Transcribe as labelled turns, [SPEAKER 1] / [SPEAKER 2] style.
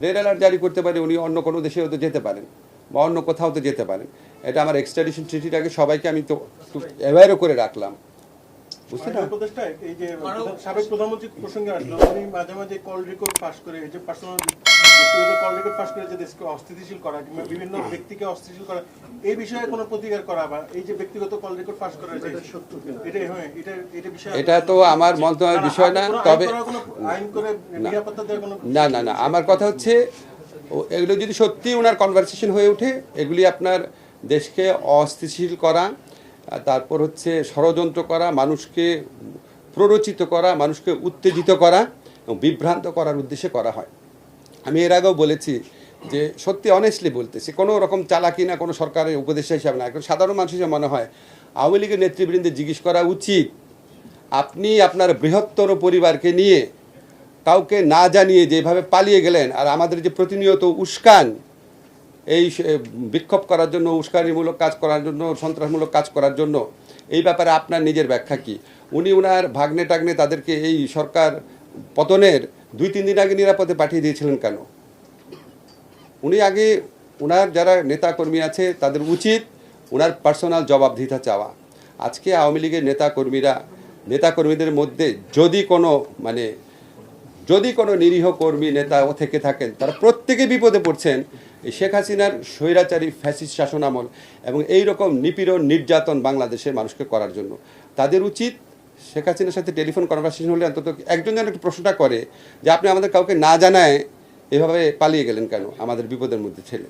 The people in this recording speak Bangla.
[SPEAKER 1] রেড অ্যালার্ট জারি করতে পারে, উনি অন্য কোনো দেশেও তো যেতে পারেন বা অন্য কোথাও তো যেতে পারেন। এটা আমার এক্সট্রাডিশন ট্রিটিটাকে সবাইকে আমি তো অ্যাওয়্যারও করে রাখলাম, বুঝতে না।
[SPEAKER 2] এই যে সাবেক প্রধানমন্ত্রী প্রসঙ্গে আসলো, উনি মাঝে মাঝে কল রেকর্ড ফাঁস করে, এই যে পার্সোনাল ব্যক্তিগত কল রেকর্ড ফাঁস করে যে দেশকে অস্থিতিশীল করা কিংবা বিভিন্ন ব্যক্তিকে অস্থিতিশীল করা, এই বিষয়ে কোনো প্রতিকার করা বা এই যে ব্যক্তিগত কল রেকর্ড ফাঁস করা,
[SPEAKER 1] এটা তো আমার মন্ত্রণালয়ের বিষয় না। তবে না না না, আমার কথা হচ্ছে এগুলো যদি সত্যি ওনার কনভারসেশন হয়ে ওঠে, এগুলি আপনার দেশকে অস্থিতিশীল করা, তারপর হচ্ছে ষড়যন্ত্র করা, মানুষকে প্ররোচিত করা, মানুষকে উত্তেজিত করা এবং বিভ্রান্ত করার উদ্দেশ্যে করা হয়। আমি এর আগেও বলেছি যে সত্যি অনেস্টলি বলতেছি, কোনো রকম চালাকি না, কোনো সরকারের উপদেষ্টা হিসাবে না, এখন সাধারণ মানুষ হিসেবে মনে হয় আওয়ামী লীগের নেতৃবৃন্দে জিজ্ঞেস করা উচিত, আপনি আপনার বৃহত্তর পরিবারকে নিয়ে কাউকে না জানিয়ে যেভাবে পালিয়ে গেলেন, আর আমাদের যে প্রতিনিয়ত উস্কান এই বিক্ষোভ করার জন্য, উস্কানিমূলক কাজ করার জন্য, সন্ত্রাসমূলক কাজ করার জন্য, এই ব্যাপারে আপনার নিজের ব্যাখ্যা কি? উনি ওনার ভাগ্নে টাগ্নে তাদেরকে এই সরকার পতনের 2-3 দিন আগে নিরাপদে পাঠিয়ে দিয়েছিলেন কেন? উনি আগে ওনার যারা নেতাকর্মী আছে তাদের উচিত ওনার পার্সোনাল জবাবদিহিতা চাওয়া। আজকে আওয়ামী লীগের নেতাকর্মীদের মধ্যে যদি কোনো নিরীহ কর্মী নেতা থেকে থাকেন, তারা প্রত্যেকে বিপদে পড়ছেন এই শেখ হাসিনার স্বৈরাচারী ফ্যাসিস্ট শাসনামল এবং এই রকম নিপীড়ন নির্যাতন বাংলাদেশের মানুষকে করার জন্য। তাদের উচিত শেখ হাসিনার সাথে টেলিফোন কনভারসেশন হলে অন্তত একজন যেন একটু প্রশ্নটা করে যে আপনি আমাদের কাউকে না জানায় এভাবে পালিয়ে গেলেন কেন আমাদের বিপদের মধ্যে ছেলে।